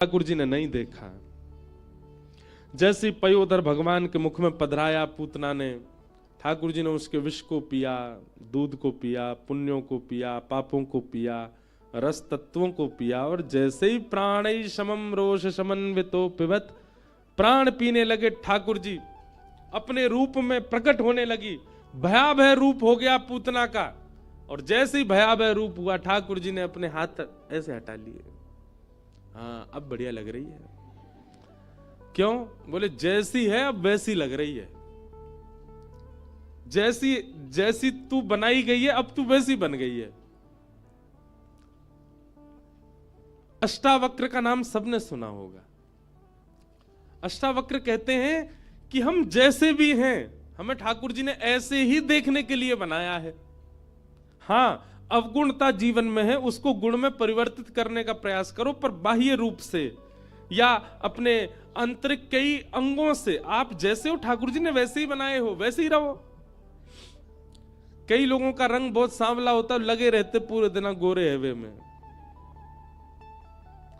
ठाकुर जी ने नहीं देखा। जैसे पयोधर भगवान के मुख में पधराया पूतना ने, ठाकुर जी ने उसके विष को पिया, दूध को पिया, पुण्यों को पिया, पापों को पिया, रस तत्वों को पिया, और जैसे ही प्राणै समम रोष समन्वितो पिबत, प्राण पीने लगे ठाकुर जी, अपने रूप में प्रकट होने लगी, भयावह रूप हो गया पूतना का। और जैसे ही भयावह रूप हुआ, ठाकुर जी ने अपने हाथ ऐसे हटा लिए। हाँ, अब बढ़िया लग रही है। क्यों? बोले जैसी है अब वैसी लग रही है। जैसी जैसी तू बनाई गई है अब तू वैसी बन गई है। अष्टावक्र का नाम सबने सुना होगा। अष्टावक्र कहते हैं कि हम जैसे भी हैं, हमें ठाकुर जी ने ऐसे ही देखने के लिए बनाया है। हां, अवगुणता जीवन में है, उसको गुण में परिवर्तित करने का प्रयास करो, पर बाह्य रूप से या अपने आंतरिक कई अंगों से आप जैसे हो ठाकुर जी ने वैसे ही बनाए हो, वैसे ही रहो। कई लोगों का रंग बहुत सांवला होता, लगे रहते पूरे दिन गोरे हवे में।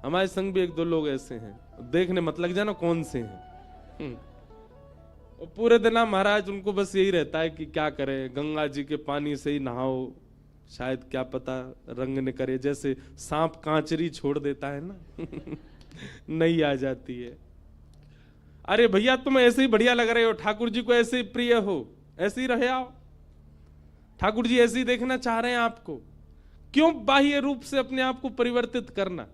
हमारे संग भी एक दो लोग ऐसे हैं, देखने मत लग जाना कौन से हैं। और पूरे दिन महाराज उनको बस यही रहता है कि क्या करे, गंगा जी के पानी से ही नहाओ, शायद क्या पता रंग न करे। जैसे सांप कांचरी छोड़ देता है ना नहीं आ जाती है। अरे भैया तुम ऐसे ही बढ़िया लग रहे हो, ठाकुर जी को ऐसे ही प्रिय हो, ऐसे ही रहे आओ। ठाकुर जी ऐसे ही देखना चाह रहे हैं आपको। क्यों बाह्य रूप से अपने आप को परिवर्तित करना?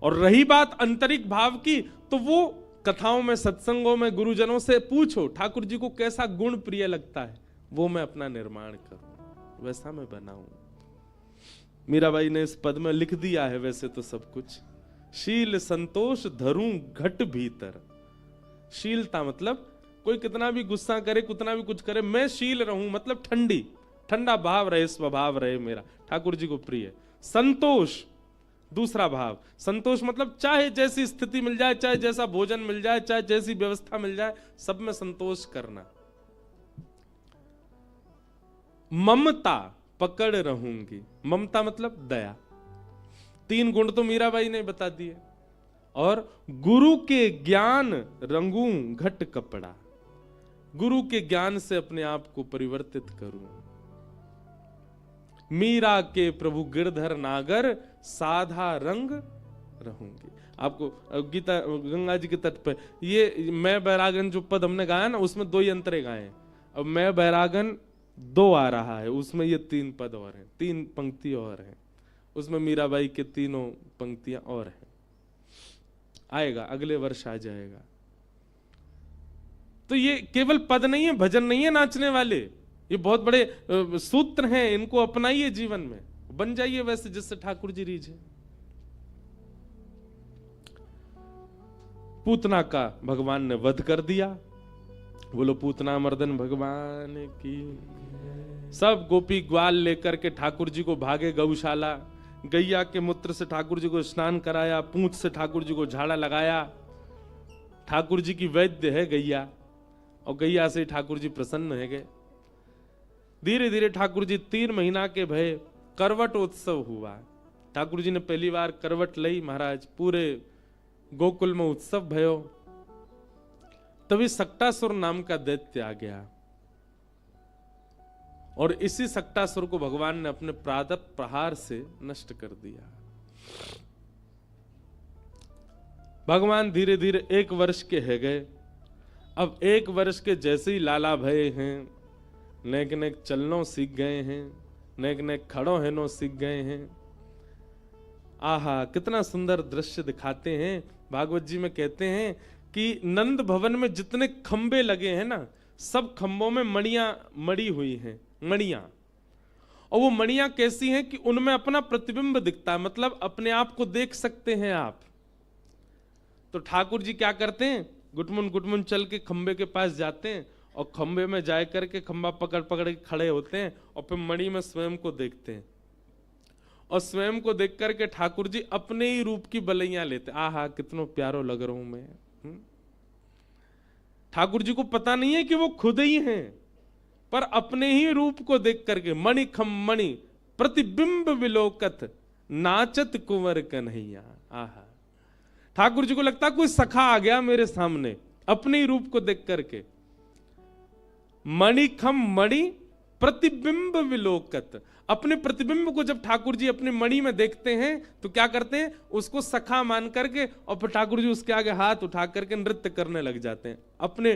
और रही बात आंतरिक भाव की, तो वो कथाओं में, सत्संगों में, गुरुजनों से पूछो ठाकुर जी को कैसा गुण प्रिय लगता है, वो मैं अपना निर्माण करूं, वैसा मैं बनाऊं। मीराबाई ने इस पद में लिख दिया है वैसे तो सब कुछ। शील संतोष धरूं घट भीतर। शीलता मतलब कोई कितना भी गुस्सा करे, कितना भी कुछ करे, मैं शील रहूं, मतलब ठंडी, ठंडा भाव रहे, स्वभाव रहे मेरा, ठाकुर जी को प्रिय। संतोष दूसरा भाव, संतोष मतलब चाहे जैसी स्थिति मिल जाए, चाहे जैसा भोजन मिल जाए, चाहे जैसी व्यवस्था मिल जाए, सब में संतोष करना। ममता, पकड़ रहूंगी, ममता मतलब दया। 3 गुण तो मीराबाई ने बता दिए। और गुरु के ज्ञान रंगूं घट कपड़ा, गुरु के ज्ञान से अपने आप को परिवर्तित करूं। मीरा के प्रभु गिरधर नागर साधा रंग रहूंगी। आपको गीता गंगा जी के तट पे ये मैं बैरागन जो पद हमने गाया ना, उसमें 2 ही अंतरे गाए हैं। अब मैं बैरागन 2 आ रहा है, उसमें ये 3 पद और हैं, 3 पंक्ति और हैं, उसमें मीराबाई के 3 पंक्तियां और हैं। आएगा, अगले वर्ष आ जाएगा। तो ये केवल पद नहीं है, भजन नहीं है नाचने वाले, ये बहुत बड़े सूत्र हैं, इनको अपनाइए जीवन में, बन जाइए वैसे जिससे ठाकुर जी रीझे। पूतना का भगवान ने वध कर दिया। बोलो पूतना मर्दन भगवान की। सब गोपी ग्वाल लेकर के ठाकुर जी को भागे गौशाला। गैया के मूत्र से ठाकुर जी को स्नान कराया, पूंछ से ठाकुर जी को झाड़ा लगाया। ठाकुर जी की वैद्य है गैया, और गैया से ठाकुर जी प्रसन्न है गए। धीरे धीरे ठाकुर जी 3 महीना के भय करवट उत्सव हुआ। ठाकुर जी ने पहली बार करवट लई महाराज, पूरे गोकुल में उत्सव भयो। तभी सक्टासुर नाम का दैत्य आ गया, और इसी सक्टासुर को भगवान ने अपने प्रादप प्रहार से नष्ट कर दिया। भगवान धीरे धीरे 1 वर्ष के है गए। अब 1 वर्ष के जैसे ही लाला भय हैं, नेक नेक चलनो सीख गए हैं, नेक नेक खड़ो हेनो सीख गए हैं। आहा, कितना सुंदर दृश्य दिखाते हैं। भागवत जी में कहते हैं कि नंद भवन में जितने खंबे लगे हैं ना, सब खंबों में मणियां मड़ी हुई हैं, मणियां। और वो मणियां कैसी हैं कि उनमें अपना प्रतिबिंब दिखता है, मतलब अपने आप को देख सकते हैं आप। तो ठाकुर जी क्या करते हैं, गुटमुन चल के खंबे के पास जाते हैं, और खंबे में जा करके खंबा पकड़ पकड़ के खड़े होते हैं, और फिर मणि में स्वयं को देखते हैं, और स्वयं को देख करके ठाकुर जी अपने ही रूप की बलैया लेते। आहा, कितना प्यारो लग रहा हूं मैं। ठाकुर जी को पता नहीं है कि वो खुद ही हैं, पर अपने ही रूप को देख करके मणि खम मणि प्रतिबिंब विलोकत नाचत कुंवर कन्हैया। आहा, ठाकुर जी को लगता कोई सखा आ गया मेरे सामने अपने ही रूप को देख करके। मणि खम मणि प्रतिबिंब विलोकत, अपने प्रतिबिंब को जब ठाकुर जी अपनी मणि में देखते हैं तो क्या करते हैं, उसको सखा मान करके और फिर ठाकुर जी उसके आगे हाथ उठा करके नृत्य करने लग जाते हैं अपने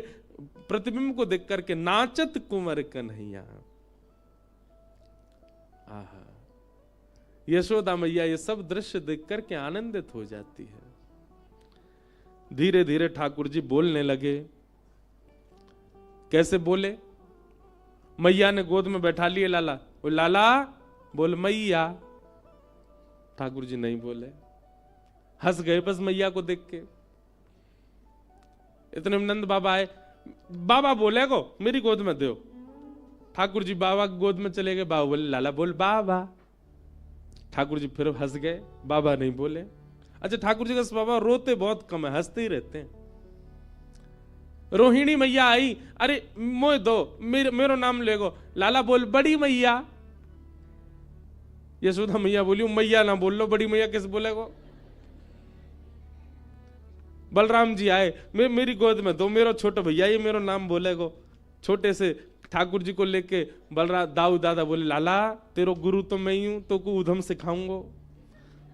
प्रतिबिंब को देख करके। नाचत कुंवर कन्हैया। आहा, यशोदा मैया ये सब दृश्य देख करके आनंदित हो जाती है। धीरे धीरे ठाकुर जी बोलने लगे। कैसे बोले? मैया ने गोद में बैठा लिए लाला, वो लाला बोल मैया। ठाकुर जी नहीं बोले, हंस गए बस मैया को देख के। इतने में नंद बाबा आए, बाबा बोले को मेरी गोद में दो। ठाकुर जी बाबा की गोद में चले गए। बाबा बोले लाला बोल बाबा। ठाकुर जी फिर हंस गए, बाबा नहीं बोले। अच्छा, ठाकुर जी का स्वभाव रोते बहुत कम है, हंसते ही रहते हैं। रोहिणी मैया आई, अरे मोह दो, मेरो नाम लेगो। लाला बोल बड़ी मैया। यशोदा मैया बोली मैया ना बोल लो, बड़ी मैया कैसे बोलेगो। बलराम जी आए, मेरी गोद में दो, मेरो छोटा भैया ये मेरो नाम बोलेगो। छोटे से ठाकुर जी को लेके बलराम दाऊ दादा बोले लाला तेरो गुरु तो मैं ही हूं, तो को उधम सिखाऊंगो,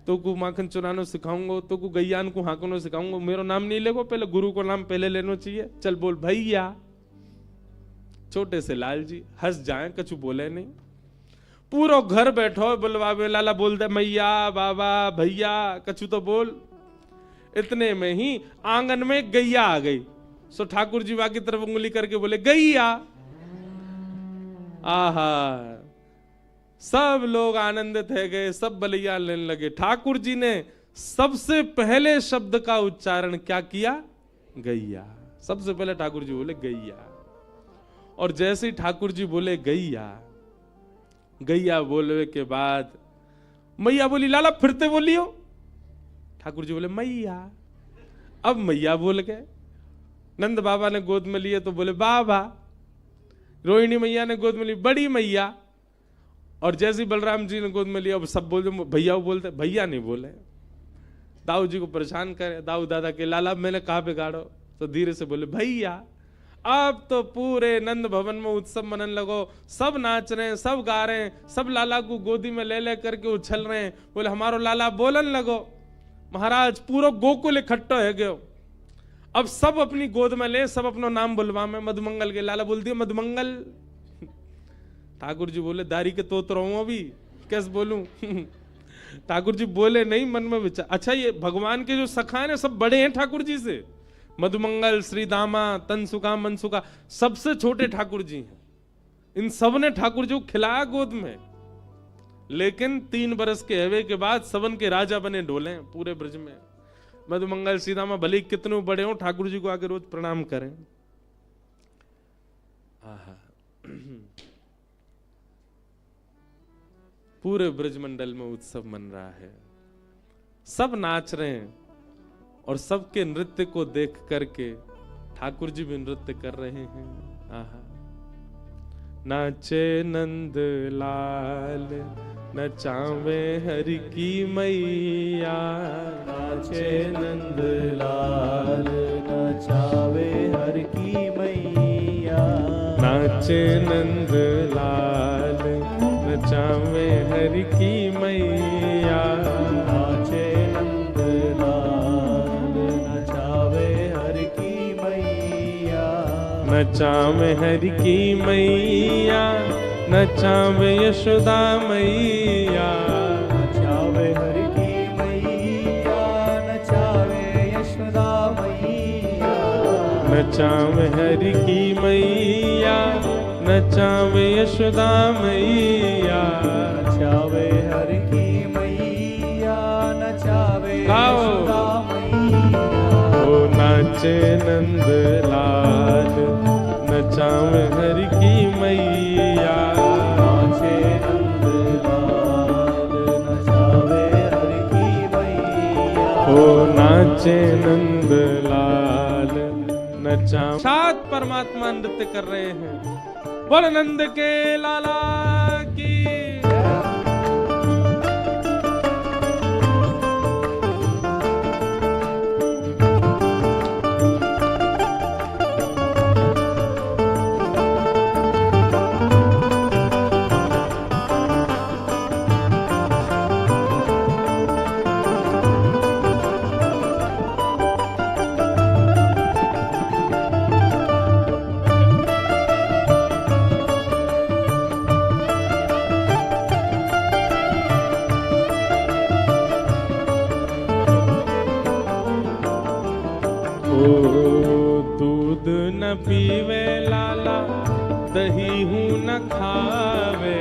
तो को माखन चुरानो सिखाऊंगो, तो को गैयान को हाकनो सिखाऊंगो। मेरो नाम नहीं लेगो, पहले गुरु को नाम पहले लेना चाहिए। चल बोल भैया। छोटे से लाल जी हंस जाए, कछु बोले नहीं। पूरा घर बैठो बुलवावे, लाला बोल दे मैया बाबा भैया, कछु तो बोल। इतने में ही आंगन में गैया आ गई। सो ठाकुर जी की तरफ उंगली करके बोले गैया। आहा, सब लोग आनंदित है गए, सब बलिया लेने लगे। ठाकुर जी ने सबसे पहले शब्द का उच्चारण क्या किया? गैया। सबसे पहले ठाकुर जी बोले गैया। और जैसे ही ठाकुर जी बोले गैया, गैया बोलने के बाद मैया बोली लाला फिरते बोलियो। ठाकुर जी बोले मैया। अब मैया बोल गए। नंद बाबा ने गोद में लिए तो बोले बाबा। रोहिणी मैया ने गोद में ली बड़ी मैया। और जैसे बलराम जी ने गोद में लिया, अब सब बोलते भैया बोलते, भैया नहीं बोले। दाऊ जी को परेशान करे, दाऊ दादा के लाला मैंने कहा बिगाड़ो, तो धीरे से बोले भैया। अब तो पूरे नंद भवन में उत्सव मनन लगो, सब नाच रहे हैं, सब गा रहे हैं, सब लाला को गोदी में ले ले करके उछल रहे हैं। बोले हमारो लाला बोलन लगो। महाराज पूरा गोकुल इकट्ठा है गयो। अब सब अपनी गोद में ले, सब अपना नाम बुलवा में मधुमंगल के। लाला बोल दिया मधुमंगल। ठाकुर जी बोले दारी के तोत रहा हूं अभी, कैसे बोलूं। ठाकुर जी बोले नहीं, मन में विचार। अच्छा, ये भगवान के जो सखा है सब बड़े हैं ठाकुर जी से। मधुमंगल, श्रीदामा, तनसुका, मनसुका, सबसे छोटे ठाकुर जी हैं। इन सब ने ठाकुर जी को खिलाया गोद में। लेकिन 3 बरस के हवे के बाद सबन के राजा बने डोले पूरे ब्रज में। मधुमंगल, श्रीदामा भले कितने बड़े हो, ठाकुर जी को आके रोज प्रणाम करें। आहा, पूरे ब्रजमंडल में उत्सव मन रहा है, सब नाच रहे हैं और सबके नृत्य को देख करके ठाकुर जी भी नृत्य कर रहे हैं। आहा, नाचे नंद लाल नचावे हरि की मैया। नाचे नंद लाल नचावे हरि की मैया। नाचे नंद लाल नचावे हरि की मैया। नाचे नंद लाल नचावे हरि की मैया। नचावे हरि की मैया, नचावे यशोदा मैया। नचावे हरि की मैया, नचावे यशोदा मैया। नचावे हरि की मैया, नचावे यशोदा मैया। नचावे हरि की मैया, नचावे यशोदा मैया। ओ नाचे नंद लाल नचावे हरि की मैया। नाचे नंद लाल नचावे हरि की मैया। ओ नाचे नंद लाल नचा। सात परमात्मा नृत्य कर रहे हैं। बोल नंद के लाला की। दूध न पीवे लाला, दही हूँ न खावे।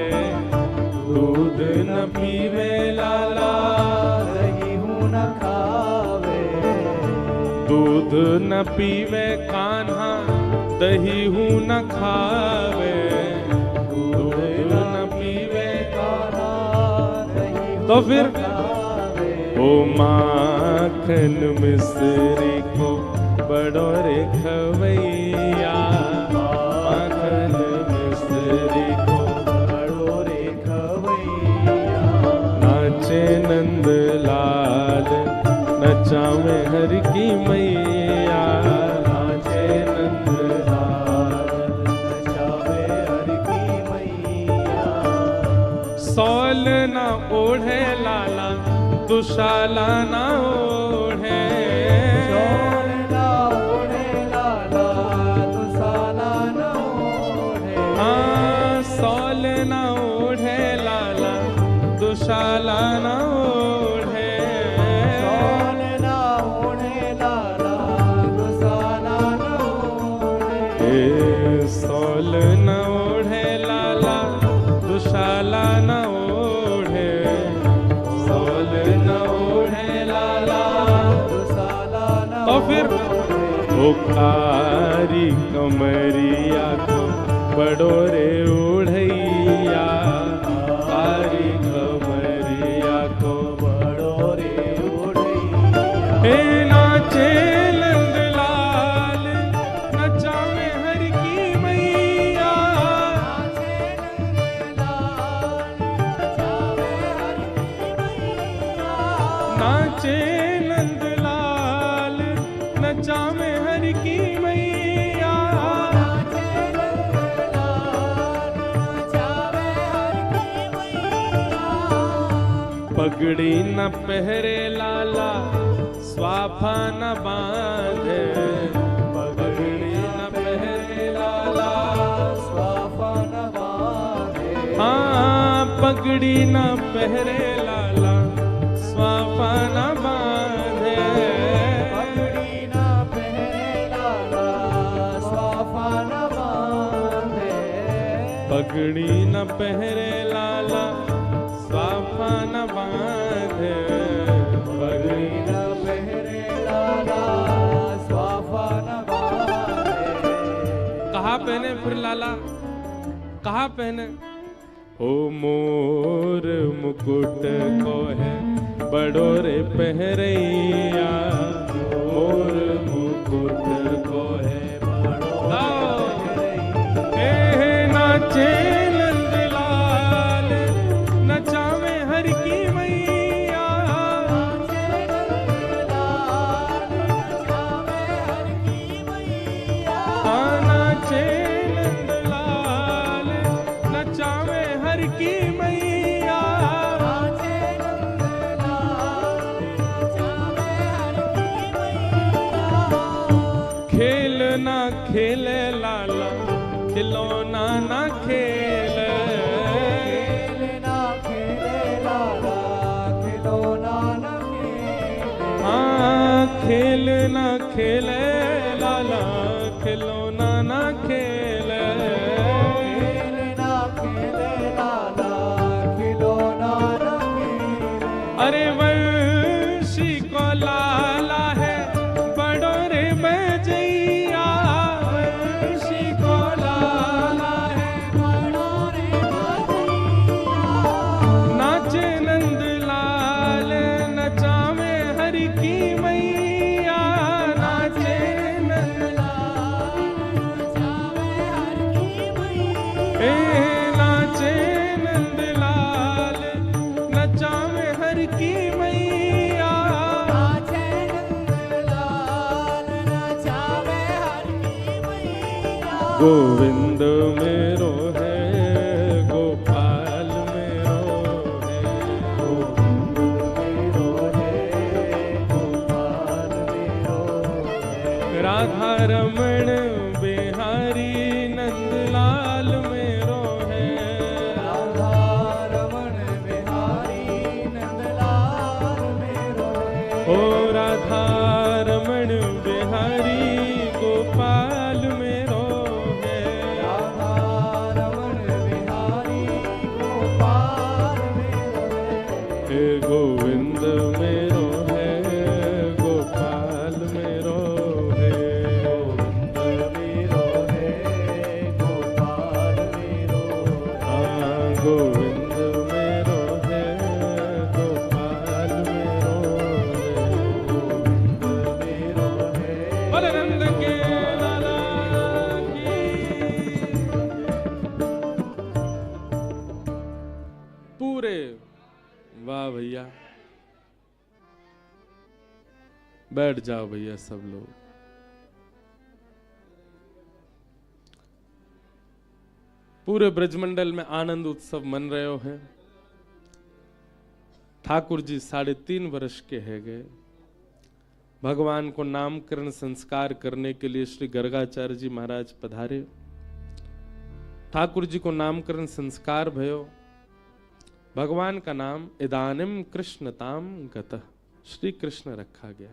दूध न पीवे लाला, दही हूँ न खावे। दूध न पीवे कान्हा, दही हूँ न खावे। दूध न पीवे कान्हा, दही हूँ तो फिर न खावे। ओ माखन मिश्री को बड़ो रे खवैया। माखन मिश्री को बड़ो रे खवैया। नाचे नंद लाल, नचावे हर की मैया। नाचे नंद लाल, नचावे हर की मैया। सौल न ओढ़े लाला, दुशाला न ओढ़े। चोर ना ओढ़े लाला, दुशाला न ओढ़े। हाँ सौल न ओढ़े लाला, दुशाला न ओढ़े। चोर ना ओढ़े लाला, दुशाला न ओढ़े। सौल न ओढ़े लाला, दुशाला न ओढ़े। सौल न ओढ़े लाला, दुशाला न तो फिर ओढ़े। वो कारी कमरिया को बड़ो रे ओढ़ैया। कारी कमरिया को बड़ो रे ओढ़ैया। हे नाचे नंद लाल, नचावे हर की मैया। नाचे नंद लाल, नचावे हर की मैया। पगड़ी न पहरे लाला, स्वाफा न बांधे। पगड़ी न पहरे लाला, स्वाफा न बांधे। हाँ पगड़ी न पहरे लाला, स्वाफा न बांधे। पगड़ी न पहरे लाला, स्वाफा न बांधे। पगड़ी न पहरे लाला, स्वाफा न बांधे। पगड़ी न पहरे लाला, स्वाफा न बांधे। कहाँ पहने फिर लाला, कहाँ पहने? हो मोर मुकुट को है बड़ो रे पहरैया। मोर मुकुट को है बड़ो रे। नाचे नंद लाल, नचावे हर की मैया। हाँ नाचे नंद लाल, नचावे हर की मैया। खेल ना खेले लाला, खिलौना ना खेले। खेलना खेले लाला, खिलौना न खेले। हाँ खेल ना खेले लाला, खिलौना ना खेले। खेलना खेले लाला, खिलौना न खेले। अरे वंशी को लाला है बड़ो रे बजैया। वंशी को लाला है बड़ो रे बजैया। नाचे नंद लाल, नचावे हर की मैया। नाचे नंद लाल, नचावे हर की मैया। गोविंद मेरो है गोपाल मेरो है गोविंद मेरो है गोपाल मेरो है राधा रमण बिहारी नंदलाल मेरो है राधा रमण बिहारी नंदलाल मेरो है ओ राधा रमण बिहारी गोपाल मेरो है राधा रमण बिहारी गोपाल मेरो है हे गोविंद मेरो है गोपाल मेरो है गोविंद मेरो है गोपाल मेरो हाँ गोविंद मेरो है गोपाल मेरो है गोविंद मेरो है बोले नंद के लाला की पूरे वाह भैया बैठ जाओ भैया सब लोग पूरे ब्रजमंडल में आनंद उत्सव मन रहे हो है ठाकुर जी 3.5 वर्ष के है गए भगवान को नामकरण संस्कार करने के लिए श्री गर्गाचार्य जी महाराज पधारे ठाकुर जी को नामकरण संस्कार भयो भगवान का नाम इदानिम कृष्णताम गतः श्री कृष्ण रखा गया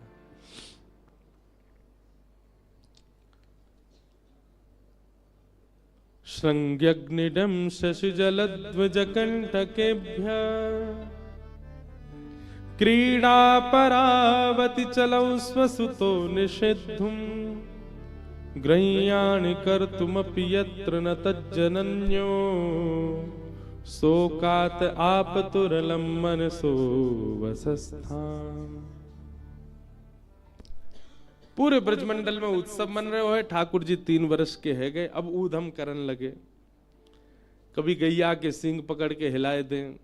श्रृंग्यग्निडं शशिजलध्वजकण्टकेभ्यः क्रीडा परावति चलौ स्वसुतो निषेद्धुम् गृह्याणि कर्तुमपि यत्र न तज्जनन्यो शोकात् आपतुरलं मनसो वसस्थाम् पूरे ब्रजमंडल में उत्सव मन रहे हो है ठाकुर जी 3 वर्ष के है गए अब ऊधम करन लगे कभी गैया के सींग पकड़ के हिलाए दें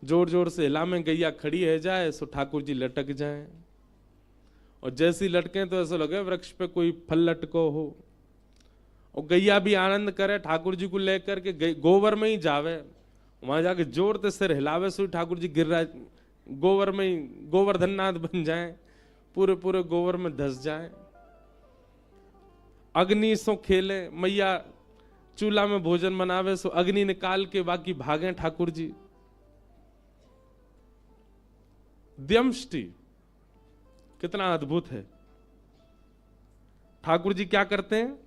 जोर जोर से हिला में गैया खड़ी है जाए सो ठाकुर जी लटक जाए और जैसी लटके तो ऐसा लगे वृक्ष पे कोई फल लटको हो और गैया भी आनंद करे ठाकुर जी को लेकर के गोबर में ही जावे वहां जाके जोर से सिर हिलावे सो ठाकुर जी गिर गोबर में ही गोवर्धननाथ बन जाए पूरे पूरे गोबर में धस जाए अग्नि सो खेले मैया चूल्हा में भोजन बनावे सो अग्नि निकाल के बाकी भागे ठाकुर जी द्यमष्टि कितना अद्भुत है ठाकुर जी क्या करते हैं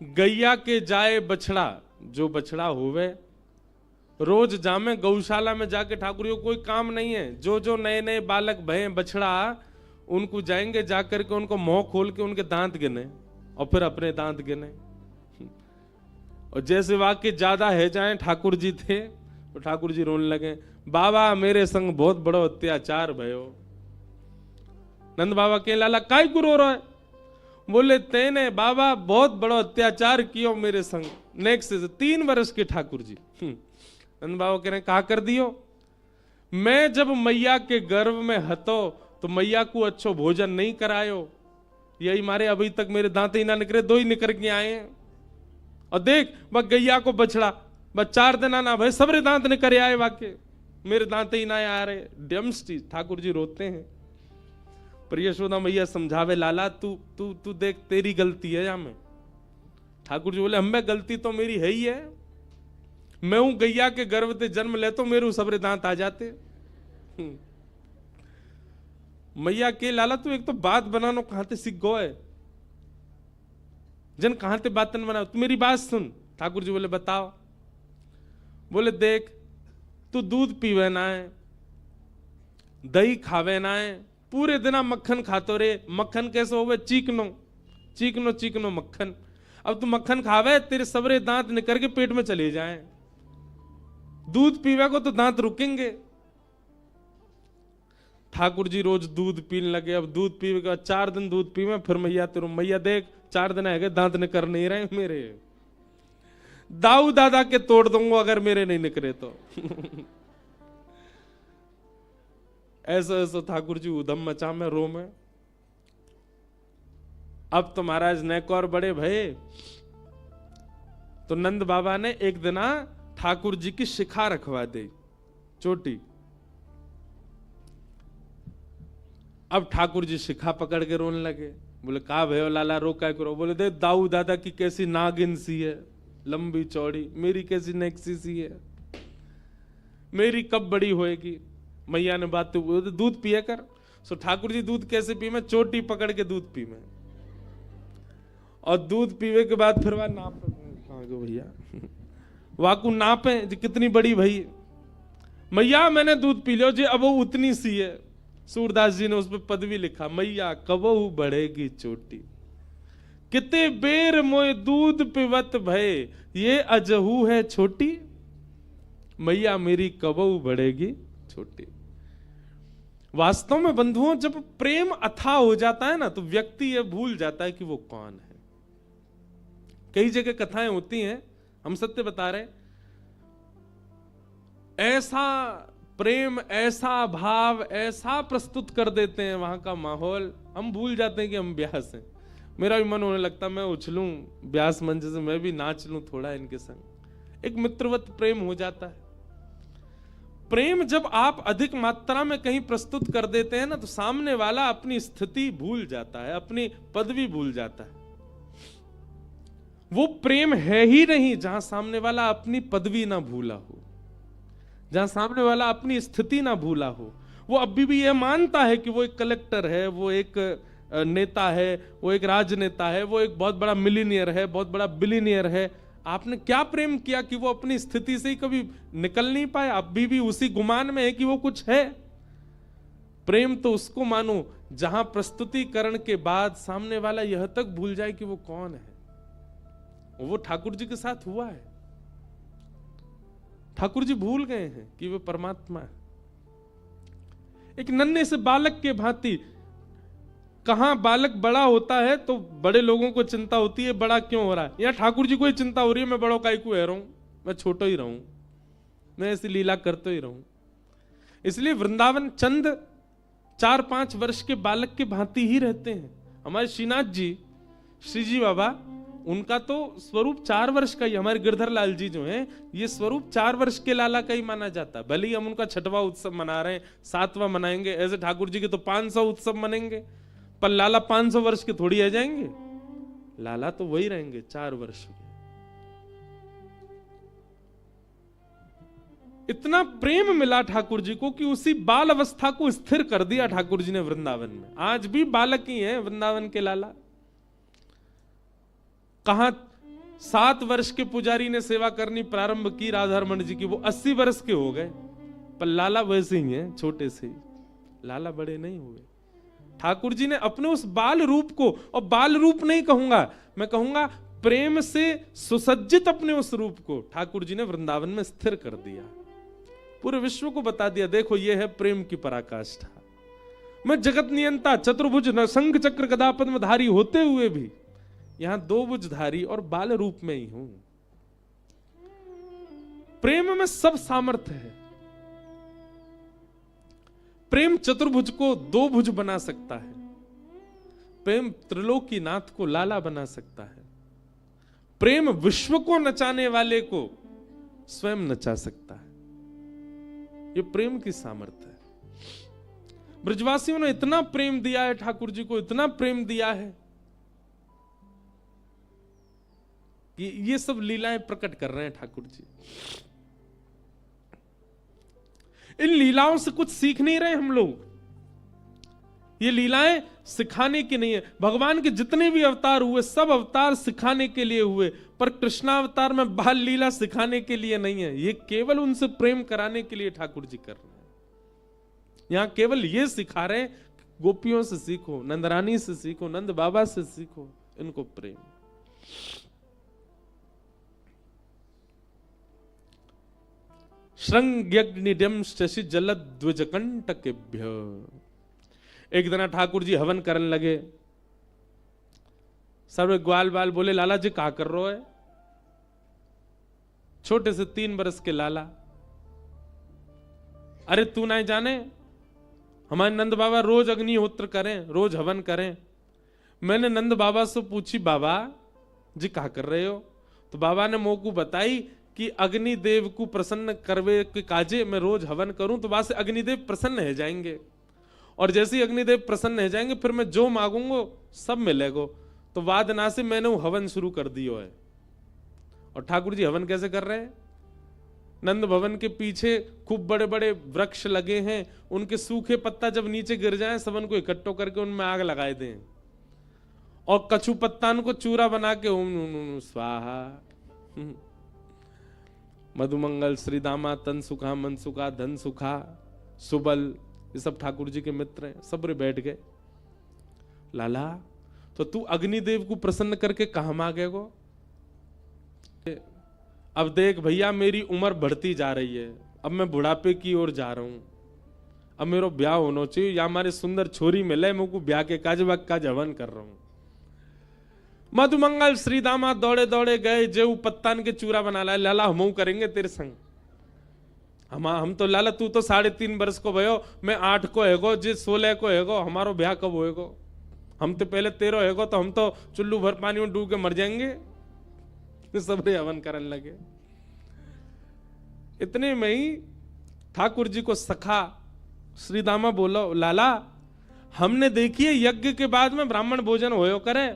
गैया के जाए बछड़ा जो बछड़ा होवे रोज जामे गौशाला में जाके ठाकुर जी को कोई काम नहीं है जो जो नए नए बालक भय बछड़ा उनको जाएंगे जाकर के उनको मुंह खोल के उनके दांत गिने और फिर अपने दांत गिने और जैसे वाक्य ज्यादा है जाए ठाकुर जी थे तो ठाकुर जी रोने लगे बाबा मेरे संग बहुत बड़ो अत्याचार भयो नंद बाबा के लाला काय को रो रहा है बोले तेने बाबा बहुत बड़ो अत्याचार कियो मेरे संग नेक्स्ट 3 वर्ष के ठाकुर जी नंद बाबा कह रहे कहा कर दियो मैं जब मैया के गर्भ में हतो तो मैया को अच्छो भोजन नहीं करायो यही मारे अभी तक मेरे दांत ही ना निकले 2 ही निकल के आए हैं और देख वह गैया को बछड़ा बस 4 दिन आना भाई सबरे दांत निकल आए वाके मेरे दांत ही ना आ रहे डम्स्टी ठाकुर जी रोते हैं पर यशोदा मैया समझावे लाला तू तू तू देख तेरी गलती है या मैं ठाकुर जी बोले हमें गलती तो मेरी है ही है मैं हूं गैया के गर्भ से जन्म ले तो मेरे सबरे दांत आ जाते मैया के लाला तू एक तो बात बनानो कहां से सीख गो है जन कहां से बातन बनाओ तू मेरी बात सुन ठाकुर जी बोले बताओ बोले देख तू दूध पीवे ना है दही खावे ना है पूरे दिना मक्खन खातो रे मक्खन कैसे होवे चीकनो चीकनो चीकनो मक्खन अब तू मक्खन खावे तेरे सबरे दांत निकल के पेट में चले जाएं दूध पीवे को तो दांत रुकेंगे ठाकुर जी रोज दूध पीने लगे अब दूध पीवे के बाद 4 दिन दूध पीवे फिर मैया तेरे मैया देख 4 दिन है दांत निकल नहीं रहे मेरे दाऊ दादा के तोड़ दूंगा अगर मेरे नहीं निकले तो ऐसा ऐसा ठाकुर जी उधम मचा में रो में अब तो महाराज नेक और बड़े भये। तो नंद बाबा ने एक दिना ठाकुर जी की शिखा रखवा दी, चोटी। अब ठाकुर जी शिखा पकड़ के रोने लगे। बोले का भयो लाला, रो क्या करो? बोले दे दाऊ दादा की कैसी नागिन सी है, लंबी चौड़ी, मेरी कैसी नेक्सी सी है, मेरी कब बड़ी होएगी? मैया ने बात तो दूध पिया कर। सो ठाकुर जी दूध कैसे पी? मैं चोटी पकड़ के दूध पी मैं, और दूध पीवे के बाद फिर वह नाप भैया वाकू नापे जी कितनी बड़ी भई। मैया मैंने दूध पी लियो जी, अब वो उतनी सी है। सूरदास जी ने उस पर पदवी लिखा, मैया कबहू बढ़ेगी चोटी, किते बेर मोय दूध पिवत भय, ये अजहू है छोटी, मैया मेरी कबहू बढ़ेगी छोटी। वास्तव में बंधुओं, जब प्रेम अथाह हो जाता है ना, तो व्यक्ति यह भूल जाता है कि वो कौन है। कई जगह कथाएं होती हैं, हम सत्य बता रहे, ऐसा प्रेम, ऐसा भाव, ऐसा प्रस्तुत कर देते हैं वहां का माहौल, हम भूल जाते हैं कि हम ब्यास हैं। मेरा भी मन होने लगता मैं उछलूं ब्यास मंच से, मैं भी नाच लूं थोड़ा इनके संग। एक मित्रवत प्रेम हो जाता है। प्रेम जब आप अधिक मात्रा में कहीं प्रस्तुत कर देते हैं ना, तो सामने वाला अपनी स्थिति भूल जाता है, अपनी पदवी भूल जाता है। वो प्रेम है ही नहीं जहां सामने वाला अपनी पदवी ना भूला हो, जहां सामने वाला अपनी स्थिति ना भूला हो। वो अभी भी यह मानता है कि वो एक कलेक्टर है, वो एक नेता है, वो एक राजनेता है, वो एक बहुत बड़ा मिलीनियर है, बहुत बड़ा बिलीनियर है। आपने क्या प्रेम किया कि वो अपनी स्थिति से ही कभी निकल नहीं पाए? अभी भी उसी गुमान में है कि वो कुछ है। प्रेम तो उसको मानो जहां प्रस्तुतिकरण के बाद सामने वाला यह तक भूल जाए कि वो कौन है। वो ठाकुर जी के साथ हुआ है। ठाकुर जी भूल गए हैं कि वे परमात्मा है। एक नन्हे से बालक के भांति, कहां बालक बड़ा होता है तो बड़े लोगों को चिंता होती है बड़ा क्यों हो रहा है। यहां ठाकुर जी को ही चिंता हो रही है मैं बड़ों काहे को रहा हूं, मैं छोटा ही रहूं, मैं ऐसी लीला करते ही रहूं। इसलिए वृंदावन चंद 4-5 वर्ष के बालक के भांति ही रहते हैं। हमारे श्रीनाथ जी, श्री जी बाबा, उनका तो स्वरूप 4 वर्ष का ही। हमारे गिरधर लाल जी जो हैं, ये स्वरूप 4 वर्ष के लाला का ही माना जाता है। भले ही हम उनका 6वां उत्सव मना रहे हैं, 7वां मनाएंगे, ऐसे ठाकुर जी के तो 500 उत्सव मनेंगे, पर लाला 500 वर्ष के थोड़ी आ जाएंगे। लाला तो वही रहेंगे 4 वर्ष के। इतना प्रेम मिला ठाकुर जी को कि उसी बाल अवस्था को स्थिर कर दिया ठाकुर जी ने वृंदावन में। आज भी बालक ही हैं वृंदावन के लाला। कहां 7 वर्ष के पुजारी ने सेवा करनी प्रारंभ की राधारमण जी की, वो 80 वर्ष के हो गए, पर लाला वैसे ही हैं, छोटे से ही। लाला बड़े नहीं हुए। ठाकुर जी ने अपने उस बाल रूप को, और बाल रूप नहीं कहूंगा, मैं कहूंगा प्रेम से सुसज्जित अपने उस रूप को ठाकुर जी ने वृंदावन में स्थिर कर दिया। पूरे विश्व को बता दिया, देखो ये है प्रेम की पराकाष्ठा। मैं जगत नियंता, चतुर्भुज, शंख चक्र गदा पद्मधारी होते हुए भी यहां 2 भुजधारी और बाल रूप में ही हूं। प्रेम में सब सामर्थ्य है। प्रेम चतुर्भुज को 2 भुज बना सकता है। प्रेम त्रिलोकीनाथ को लाला बना सकता है। प्रेम विश्व को नचाने वाले को स्वयं नचा सकता है। ये प्रेम की सामर्थ्य है। ब्रजवासियों ने इतना प्रेम दिया है ठाकुर जी को, इतना प्रेम दिया है कि ये सब लीलाएं प्रकट कर रहे हैं ठाकुर जी। इन लीलाओं से कुछ सीख नहीं रहे हम लोग। ये लीलाएं सिखाने की नहीं है। भगवान के जितने भी अवतार हुए, सब अवतार सिखाने के लिए हुए, पर कृष्णावतार में बाल लीला सिखाने के लिए नहीं है। ये केवल उनसे प्रेम कराने के लिए ठाकुर जी कर रहे हैं। यहां केवल ये सिखा रहे हैं, गोपियों से सीखो, नंदरानी से सीखो, नंद बाबा से सीखो इनको प्रेम। श्रृंग्यग्निड्यम शशि जलद्विजकंटकेभ्य। एक दिन ठाकुर जी हवन करने लगे। सब ग्वाल बाल बोले, लाला जी क्या कर रहे है? छोटे से 3 बरस के लाला, अरे तू नहीं जाने, हमारे नंद बाबा रोज अग्निहोत्र करें, रोज हवन करें। मैंने नंद बाबा से पूछी, बाबा जी क्या कर रहे हो? तो बाबा ने मोकू बताई कि अग्निदेव को प्रसन्न करवे के काजे मैं रोज हवन करूं तो वहां से अग्निदेव प्रसन्न हो जाएंगे, और जैसे ही अग्निदेव प्रसन्न हो जाएंगे फिर मैं जो मांगूंगा सब मिलेगा। तो वाद ना से मैंने वो हवन शुरू कर दियो है। और ठाकुर जी हवन कैसे कर रहे हैं? नंद भवन के पीछे खूब बड़े बड़े वृक्ष लगे हैं, उनके सूखे पत्ता जब नीचे गिर जाएं सबन को इकट्ठो करके उनमें आग लगाए दें, और कछु पत्तान को चूरा बना के ओम स्वाहा मधुमंगल श्रीदामा तन सुखा मन सुखा धन सुखा सुबल, ये सब ठाकुर जी के मित्र हैं। सब रे बैठ गए। लाला तो तू अग्निदेव को प्रसन्न करके कहां मांगेगो? अब देख भैया मेरी उम्र बढ़ती जा रही है, अब मैं बुढ़ापे की ओर जा रहा हूं, अब मेरा ब्याह होना चाहिए, या हमारे सुंदर छोरी मिले मुझको ब्याह के काज काज हवन कर रहा हूं। मधुमंगल श्रीदामा दौड़े दौड़े गए, जो पत्तान के चूरा बना लाए। लाला हम करेंगे तेरे संग, हम तो लाला तू तो 3.5 वर्ष को भयो, मैं 8 को हैगो, जे 16 को हैगो, हमारो ब्याह कब होएगो? हम तो पहले 13 हैगो, तो हम तो चुल्लू भर पानी में डूब के मर जाएंगे। सब रे हवन करने लगे। इतने में ही ठाकुर जी को सखा श्रीदामा बोलो, लाला हमने देखिए यज्ञ के बाद में ब्राह्मण भोजन होयो करे,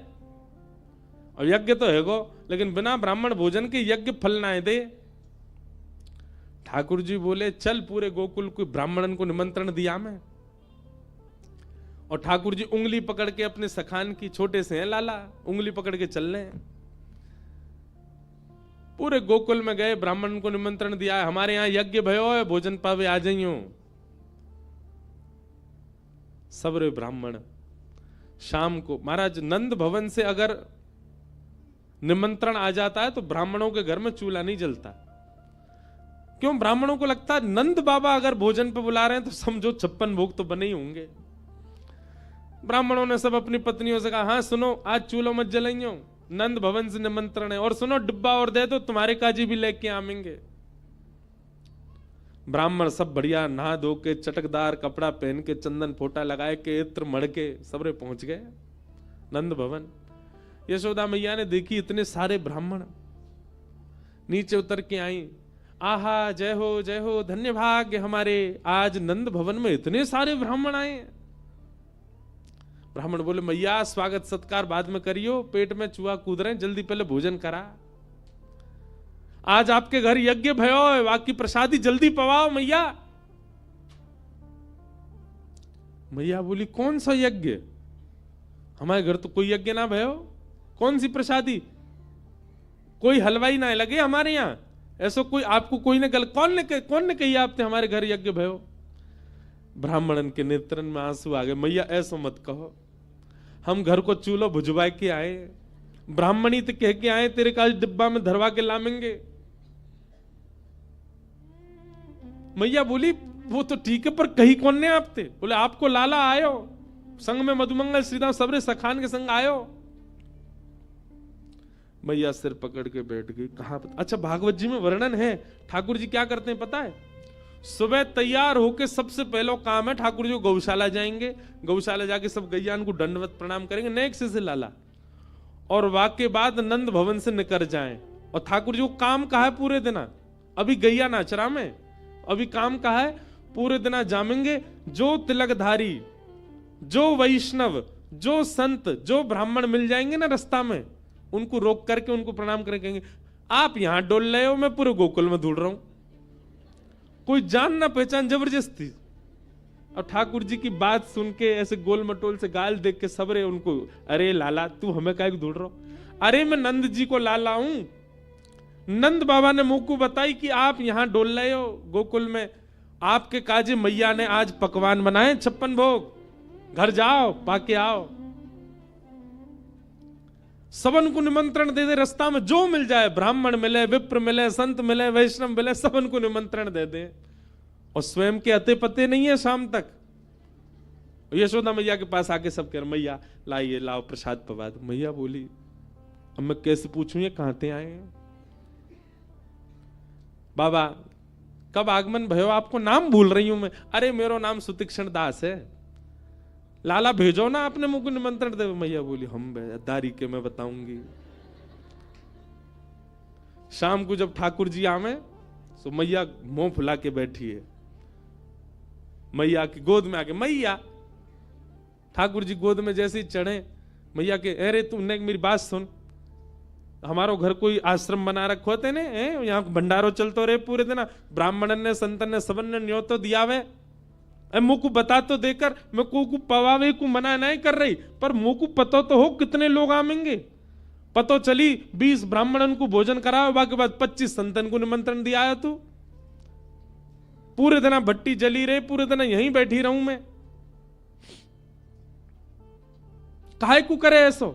और यज्ञ तो हैगो लेकिन बिना ब्राह्मण भोजन के यज्ञ फल ना दे। ठाकुर जी बोले, चल पूरे गोकुल को ब्राह्मणन को निमंत्रण दिया मैं। और ठाकुर जी उंगली पकड़ के अपने सखान की, छोटे से हैं लाला, उंगली पकड़ के चल रहे हैं। पूरे गोकुल में गए, ब्राह्मण को निमंत्रण दिया, हमारे यहां यज्ञ भयो है, भोजन पावे आ जाइयो। सब रे ब्राह्मण शाम को, महाराज नंद भवन से अगर निमंत्रण आ जाता है तो ब्राह्मणों के घर में चूल्हा नहीं जलता। क्यों? ब्राह्मणों को लगता है नंद बाबा अगर भोजन पे बुला रहे हैं तो समझो 56 भोग तो बने ही होंगे। ब्राह्मणों ने सब अपनी पत्नियों से कहा, हाँ सुनो आज चूल्हा मत जलाइयो, नंद भवन से निमंत्रण है, और सुनो डिब्बा और दे दो, तुम्हारे काजी भी लेके आवेंगे। ब्राह्मण सब बढ़िया नहा धो के, चटकदार कपड़ा पहन के, चंदन फोटा लगाए के, इत्र मड़ के सबरे पहुंच गए नंद भवन। यशोदा मैया ने देखी इतने सारे ब्राह्मण, नीचे उतर के आई, आहा जय हो धन्य भाग्य हमारे, आज नंद भवन में इतने सारे ब्राह्मण आए। ब्राह्मण बोले, मैया स्वागत सत्कार बाद में करियो, पेट में चूहा कूद रहे, जल्दी पहले भोजन करा। आज आपके घर यज्ञ भयो है, बाकी प्रसादी जल्दी पवाओ मैया। मैया बोली, कौन सा यज्ञ? हमारे घर तो कोई यज्ञ ना भयो, कौन सी प्रसादी? कोई हलवाई ना लगे हमारे यहां, ऐसा कोई आपको कोई ने कौन ने कही आपने हमारे घर यज्ञ भयो? ब्राह्मणन के नेत्रन में आंसू आ गए। मैया ऐसा मत कहो, हम घर को चूल्हा भुजवा के आए, ब्राह्मणी तो कह के आए, तेरे का डिब्बा में धरवा के लामेंगे। मैया बोली, वो तो ठीक है पर कही कौन ने आप थे? बोले, आपको लाला आयो, संग में मधुमंगल श्रीदाम सबरे सखान के संग आयो। मैया सिर पकड़ के बैठ गई। कहा? अच्छा भागवत जी में वर्णन है, ठाकुर जी क्या करते हैं पता है? सुबह तैयार होके सबसे पहला काम है ठाकुर जी गौशाला जाएंगे, गौशाला जाके सब गैयान को दंडवत प्रणाम करेंगे नेक्स्ट से लाला, और वाके बाद नंद भवन से निकल जाएं। और ठाकुर जी को काम कहा है पूरे दिन, अभी गैया नाचरा में, अभी काम कहा है पूरे दिन जामेंगे। जो तिलकधारी, जो वैष्णव, जो संत, जो ब्राह्मण मिल जाएंगे ना रास्ता में, उनको रोक करके उनको प्रणाम करेंगे, आप यहां डोल रहे हो, मैं पूरे गोकुल में ढूंढ रहा हूं, कोई जान ना पहचान जबरदस्ती। और ठाकुर जी की बात सुन के ऐसे गोल मटोल से गाल देख के सबरे उनको, अरे लाला तू हमें काय ढूंढ रहा हो? अरे मैं नंद जी को लाला हूं, नंद बाबा ने मुझ को बताई कि आप यहां डोल रहे हो गोकुल में, आपके काजे मैया ने आज पकवान बनाए 56 भोग, घर जाओ पाके आओ। सबन को निमंत्रण दे दे, रास्ता में जो मिल जाए, ब्राह्मण मिले, विप्र मिले, संत मिले, वैष्णव मिले, सबन को निमंत्रण दे दे। और स्वयं के अते पते नहीं है शाम तक। यशोदा मैया के पास आके सब कह रहे, मैया लाइए, लाओ प्रसाद पवा दो। मैया बोली, अब मैं कैसे पूछूं ये कहां से आए हैं? बाबा कब आगमन भयो? आपको नाम भूल रही हूं मैं। अरे मेरा नाम सुतीक्षण दास है। लाला भेजो ना अपने मुंह को निमंत्रण दे। मैया बोली हम दारी के मैं बताऊंगी। शाम को जब ठाकुर जी आवे तो मैया मुंह फुला के बैठी है, मैया की गोद में आके मैया, ठाकुर जी गोद में जैसे ही चढ़े मैया के, अरे तुमने मेरी बात सुन, हमारो घर कोई आश्रम बना रखो थे ने, यहाँ भंडारो चलतो रहे पूरे दिन, ब्राह्मणन ने संतन ने सबन ने न्योतो दिया वे, मुंह को बता तो देकर, मैं को पवावे को मना नहीं कर रही, पर मुंह को पतो तो हो कितने लोग आवेंगे। पतो चली 20 ब्राह्मणन को भोजन कराओ, बाकी बाद 25 संतन को निमंत्रण दिया है तू। पूरे दिन भट्टी जली रहे, पूरे दिन यहीं बैठी रहूं मैं, काहे को करे ऐसो।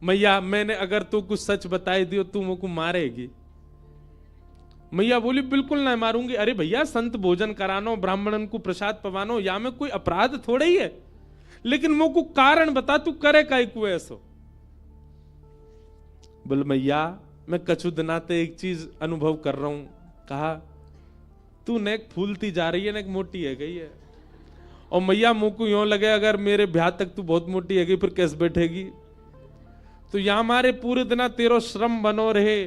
मैया मैंने अगर तू कुछ सच बताई दियो तू मुझको मारेगी। मैया बोली बिल्कुल ना मारूंगी। अरे भैया संत भोजन करानो, ब्राह्मणन को प्रसाद पवानो, या में कोई अपराध थोड़ा ही है, लेकिन मुझको कारण बता तू करे काहे को ऐसो। बोल मैया मैं कछु दिनाते एक चीज अनुभव कर रहा हूं। कहा तू नेक फूलती जा रही है, नेक मोटी है गई है। और मैया मुंह को यूं लगे अगर मेरे ब्याह तक तू बहुत मोटी है गई फिर कैसे बैठेगी। तो या हमारे पूरे दिना तेरो श्रम बनो रहे,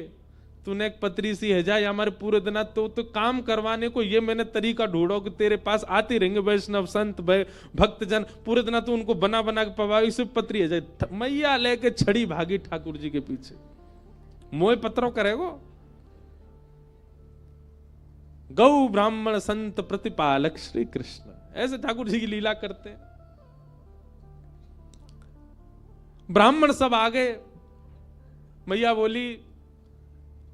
तूने एक पतरी सी है जाए हमारे पूरे दिना तो काम करवाने को ये मैंने तरीका ढूंढो कि तेरे पास आते रहेंगे वैष्णव संत भक्तजन, पूरे दिना तू उनको बना बना के पवाई, सिर्फ पतरी है जाए। मैया लेके छड़ी भागी ठाकुर जी के पीछे, मोह पत्रों करेगो। गौ ब्राह्मण संत प्रतिपालक श्री कृष्ण, ऐसे ठाकुर जी की लीला करते हैं। ब्राह्मण सब आ गए। मैया बोली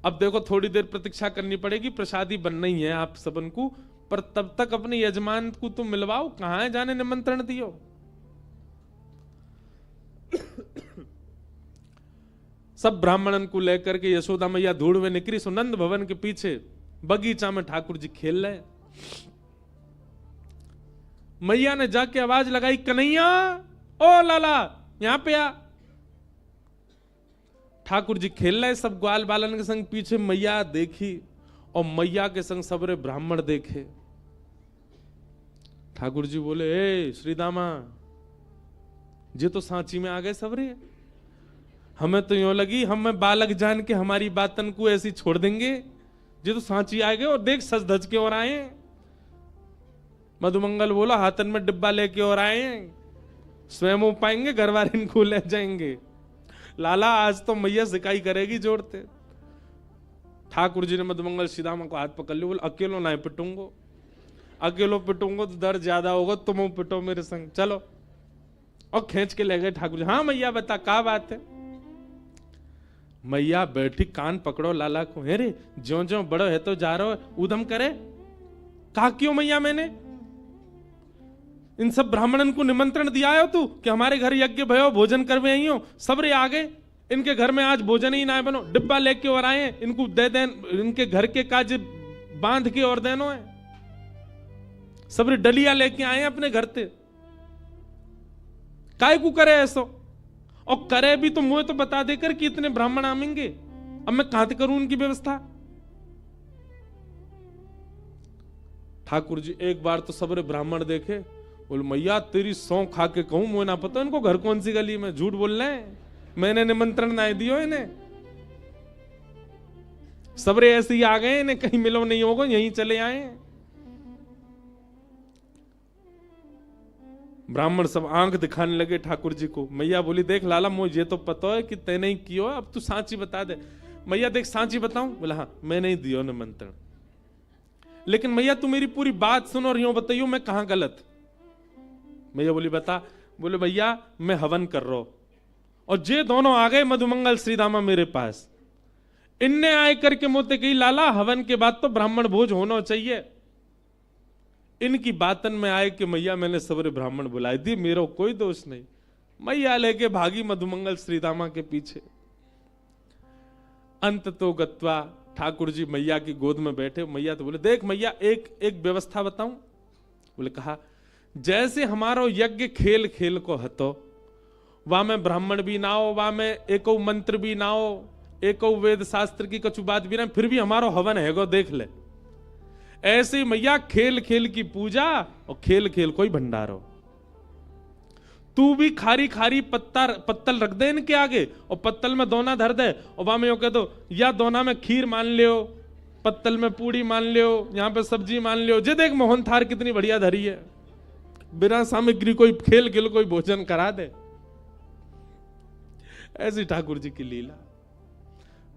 अब देखो थोड़ी देर प्रतीक्षा करनी पड़ेगी, प्रसादी बनना ही है आप सबन को, पर तब तक अपने यजमान को तुम मिलवाओ, कहां है जाने निमंत्रण दियो। सब ब्राह्मणन को लेकर के यशोदा मैया धूड़ में निकली। सुनंद भवन के पीछे बगीचा में ठाकुर जी खेल रहे। मैया ने जाके आवाज लगाई, कन्हैया ओ लाला यहां पे आ। ठाकुर जी खेल रहे सब ग्वाल बालन के संग, पीछे मैया देखी और मैया के संग सबरे ब्राह्मण देखे। ठाकुर जी बोले ए श्रीदामा जे तो सांची में आ गए सबरे, हमें तो यूं लगी हम बालक जान के हमारी बातन को ऐसी छोड़ देंगे, जे तो सांची आ गए और देख सज धज के और आए। मधुमंगल बोला हाथन में डिब्बा लेके और आए, स्वयं हो पाएंगे घर वाले इनको ले जाएंगे। लाला आज तो मैया सिकाई करेगी जोड़ते। ठाकुर जी ने मधुमंगल श्रीदामा को हाथ पकड़ लिया, बोले अकेलो ना पिटूंगो, अकेलो पिटूंगो तो दर्द ज्यादा होगा, तुम पिटो मेरे संग चलो। और खींच के ले गए ठाकुर जी। हाँ मैया बता क्या बात है। मैया बैठी कान पकड़ो लाला को, अरे ज्यो ज्यो बड़ो है तो जा रहा है उदम करे। कहा क्यों मैया मैंने इन सब ब्राह्मणन को निमंत्रण दिया हो तू कि हमारे घर यज्ञ भयो भोजन करवे आई हो, सबरे आ गए, इनके घर में आज भोजन ही ना बनो, डिब्बा लेके और आए, इनको दे दें, इनके घर के काज बांध के और देनो है, सबरे डलिया लेके आए अपने घर से। काय को करे ऐसो, और करे भी तो मुझे तो बता देकर कि इतने ब्राह्मण आमेंगे, अब मैं कहां से करूं उनकी व्यवस्था। ठाकुर जी एक बार तो सबरे ब्राह्मण देखे, बोले मैया तेरी सौ खा के कहूं मुझे ना पता इनको घर कौन सी गली में, झूठ बोल रहे हैं, मैंने निमंत्रण ना दियो इन्हें, सबरे ऐसे ही आ गए, इन्हें कहीं मिलो नहीं होगा यहीं चले आए। ब्राह्मण सब आंख दिखाने लगे ठाकुर जी को। मैया बोली देख लाला मुझे ये तो पता है कि तैने ही कियो, अब तू सांची बता दे। मैया देख सांची बताऊं, बोला हाँ मैं नहीं दियो निमंत्रण, लेकिन मैया तू मेरी पूरी बात सुनो और यूं बताइयो मैं कहां गलत। मैया बोली बता। बोले भैया मैं हवन कर रहा हूं और जे दोनों आ गए मधुमंगल श्रीदामा मेरे पास, इनने आए करके मोते कही लाला हवन के बाद तो ब्राह्मण भोज होना चाहिए। इनकी बातन में आए कि मैया मैंने सबरे ब्राह्मण बुलाई दी, मेरा कोई दोष नहीं। मैया लेके भागी मधुमंगल श्रीदामा के पीछे। अंत तो गत्वा ठाकुर जी मैया की गोद में बैठे। मैया तो बोले देख मैया एक व्यवस्था बताऊं। बोले कहा जैसे हमारो यज्ञ खेल खेल को हतो, वहां में ब्राह्मण भी ना हो, वहां में एको मंत्र भी ना हो, एको वेद शास्त्र की कछु बात भी ना, फिर भी हमारो हवन है गो देख ले। ऐसे मैया खेल खेल की पूजा और खेल खेल कोई भंडारो। तू भी खारी खारी पत्तल रख दे इनके आगे और पत्तल में दोना धर दे और वहां में यो कह दो या दोना में खीर मान लियो, पत्तल में पूड़ी मान लियो, यहां पे सब्जी मान लियो। जे देख मोहन थार कितनी बढ़िया धरी है, बिना सामग्री कोई खेल खेल कोई भोजन करा दे। ऐसी ठाकुर जी की लीला।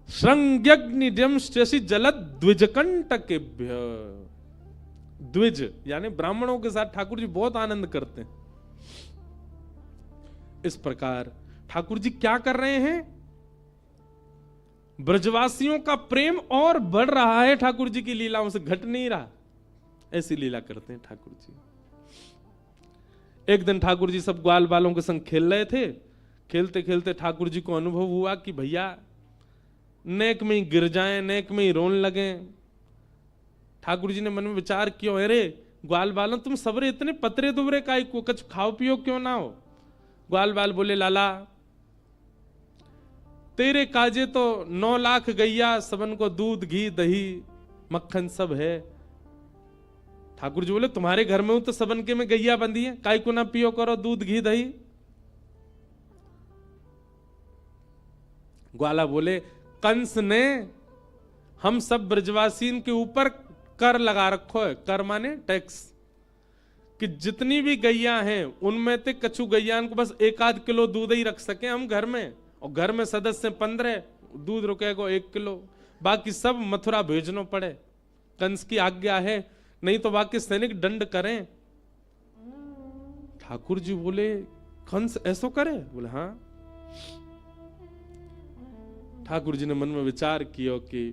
श्रृंग्यग्निजंश्चि जलद द्विजकंटकेभ्य। द्विज यानी ब्राह्मणों के साथ ठाकुर जी बहुत आनंद करते हैं। इस प्रकार ठाकुर जी क्या कर रहे हैं, ब्रजवासियों का प्रेम और बढ़ रहा है, ठाकुर जी की लीलाओं से घट नहीं रहा। ऐसी लीला करते हैं ठाकुर जी। एक दिन ठाकुर जी सब ग्वाल बालों के संग खेल रहे थे। खेलते खेलते ठाकुर जी को अनुभव हुआ कि भैया नेक में ही गिर जाएं, नेक में ही रोन लगे। ठाकुर जी ने मन में विचार किया, अरे ग्वाल बालों तुम सबरे इतने पतरे दुबरे काई को, कुछ खाओ पियो क्यों ना हो। ग्वाल बाल बोले लाला तेरे काजे तो 9 लाख गैया, सबन को दूध घी दही मक्खन सब है। ठाकुर जी बोले तुम्हारे घर में हूं तो सबन के में गैया बंधी है, काय को ना पियो करो दूध घी दही। ग्वाला बोले कंस ने हम सब ब्रजवासीन के ऊपर कर लगा रखो है। कर माने टैक्स, कि जितनी भी गैया हैं उनमें से कछु गैया को बस 1-8 किलो दूध ही रख सके हम घर में, और घर में सदस्य 15, दूध रुकेगा 1 किलो, बाकी सब मथुरा भेजनो पड़े। कंस की आज्ञा है, नहीं तो बाकी सैनिक दंड करें। ठाकुर जी बोले कंस ऐसो करे? बोले हाँ। ठाकुर जी ने मन में विचार किया कि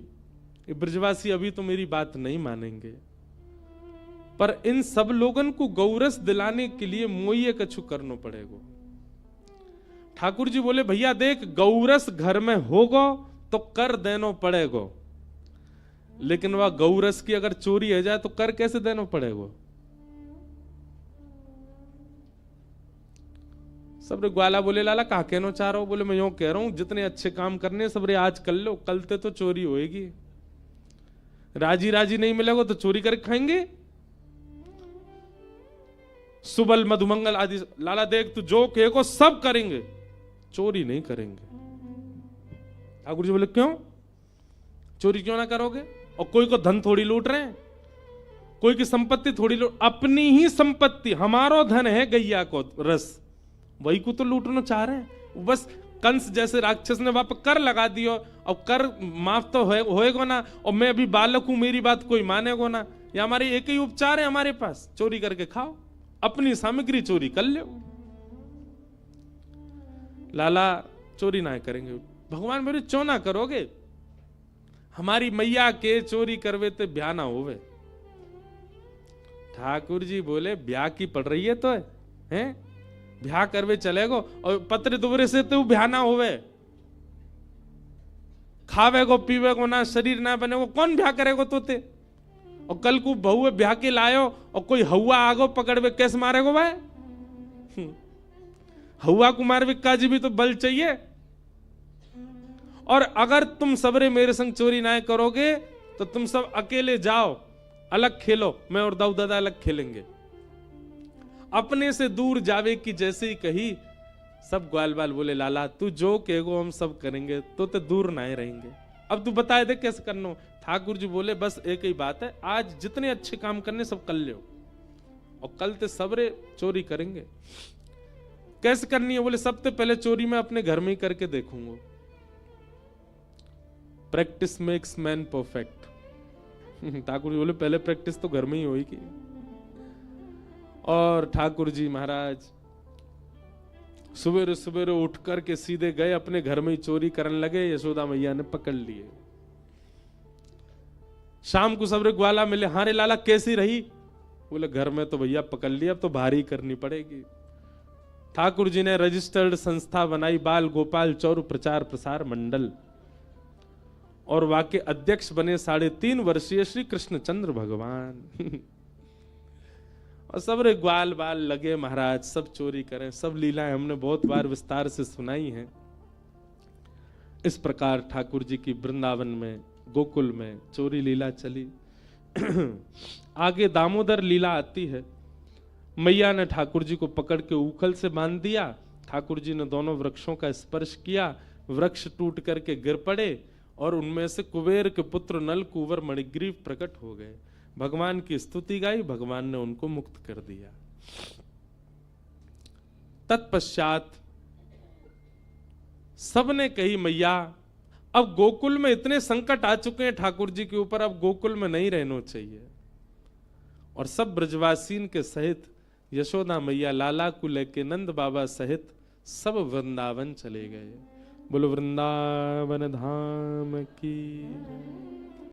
ये ब्रजवासी अभी तो मेरी बात नहीं मानेंगे, पर इन सब लोगन को गौरस दिलाने के लिए मोये कछु करना पड़ेगा। ठाकुर जी बोले भैया देख गौरस घर में होगा तो कर देना पड़ेगा, लेकिन वह गौरस की अगर चोरी हो जाए तो कर कैसे देना पड़ेगा। सबरे ग्वाला बोले लाला कहा कहना चाह रहा हो? बोले मैं यूं कह रहा हूं जितने अच्छे काम करने सबरे आज कर लो, कल ते तो चोरी होएगी। राजी राजी नहीं मिलेगा तो चोरी करके खाएंगे। सुबल मधुमंगल आदि लाला देख तू जो कहेगा सब करेंगे, चोरी नहीं करेंगे। ठाकुर जी बोले क्यों? चोरी क्यों ना करोगे? और कोई को धन थोड़ी लूट रहे हैं, कोई की संपत्ति थोड़ी लूट, अपनी ही संपत्ति हमारो धन है गैया को रस, वही को तो लूटना चाह रहे हैं। बस कंस जैसे राक्षस ने वहां पर कर लगा दियो, और कर माफ तो होएगा ना, और मैं अभी बालक हूं मेरी बात कोई मानेगा ना। ये हमारे एक ही उपचार है हमारे पास, चोरी करके खाओ, अपनी सामग्री चोरी कर लो। लाला चोरी ना करेंगे। भगवान बोले क्यों ना करोगे? हमारी मैया के चोरी करवे तो ब्याह ना होवे। ठाकुर जी बोले ब्याह की पड़ रही है तो है ब्याह करवे चलेगो, और पत्र दुबरे से तो ब्याह ना होवे। खावेगो पीवेगो ना, शरीर ना बनेगो, कौन ब्याह करेगो तोते? और कल को बहू ब्याह के लायो और कोई हवा आगो पकड़वे कैसे मारेगो भाई? हवा कुमार विक्का जी भी तो बल चाहिए। और अगर तुम सबरे मेरे संग चोरी ना करोगे तो तुम सब अकेले जाओ, अलग खेलो, मैं और दाऊ दादा अलग खेलेंगे। अपने से दूर जावे की जैसे ही कही, सब ग्वाल बाल बोले लाला तू जो कहेगो हम सब करेंगे, तो दूर ना रहेंगे। अब तू बताए दे कैसे करना। ठाकुर जी बोले बस एक ही बात है, आज जितने अच्छे काम करने सब कर लो, और कल ते सबरे चोरी करेंगे। कैसे करनी है? बोले सबसे पहले चोरी मैं अपने घर में ही करके देखूंगा। Practice makes man perfect. Thakur ji बोले पहले प्रैक्टिस तो घर में ही होगी। और ठाकुर जी महाराज सवेरे सवेरे उठ करके सीधे गए अपने घर में ही चोरी करने लगे। यशोदा मैया ने पकड़ लिए। शाम को सबरे ग्वाला मिले, हाँ रे लाला कैसी रही? बोले घर में तो भैया पकड़ लिया, अब तो भारी करनी पड़ेगी। ठाकुर जी ने रजिस्टर्ड संस्था बनाई, बाल गोपाल चौर प्रचार प्रसार मंडल, और वाके अध्यक्ष बने 3.5 वर्षीय श्री कृष्णचंद्र भगवान। और सब रे ग्वाल बाल लगे महाराज सब चोरी करें। सब लीलाएं हमने बहुत बार विस्तार से सुनाई हैं। इस प्रकार ठाकुर जी की वृंदावन में गोकुल में चोरी लीला चली। आगे दामोदर लीला आती है। मैया ने ठाकुर जी को पकड़ के उखल से बांध दिया। ठाकुर जी ने दोनों वृक्षों का स्पर्श किया, वृक्ष टूट करके गिर पड़े और उनमें से कुबेर के पुत्र नल कुंवर मणिग्रीव प्रकट हो गए। भगवान की स्तुति गाई, भगवान ने उनको मुक्त कर दिया। तत्पश्चात सबने कही मैया अब गोकुल में इतने संकट आ चुके हैं ठाकुर जी के ऊपर, अब गोकुल में नहीं रहना चाहिए। और सब ब्रजवासीन के सहित यशोदा मैया लाला को लेके नंद बाबा सहित सब वृंदावन चले गए। बोलो वृंदावन धाम की।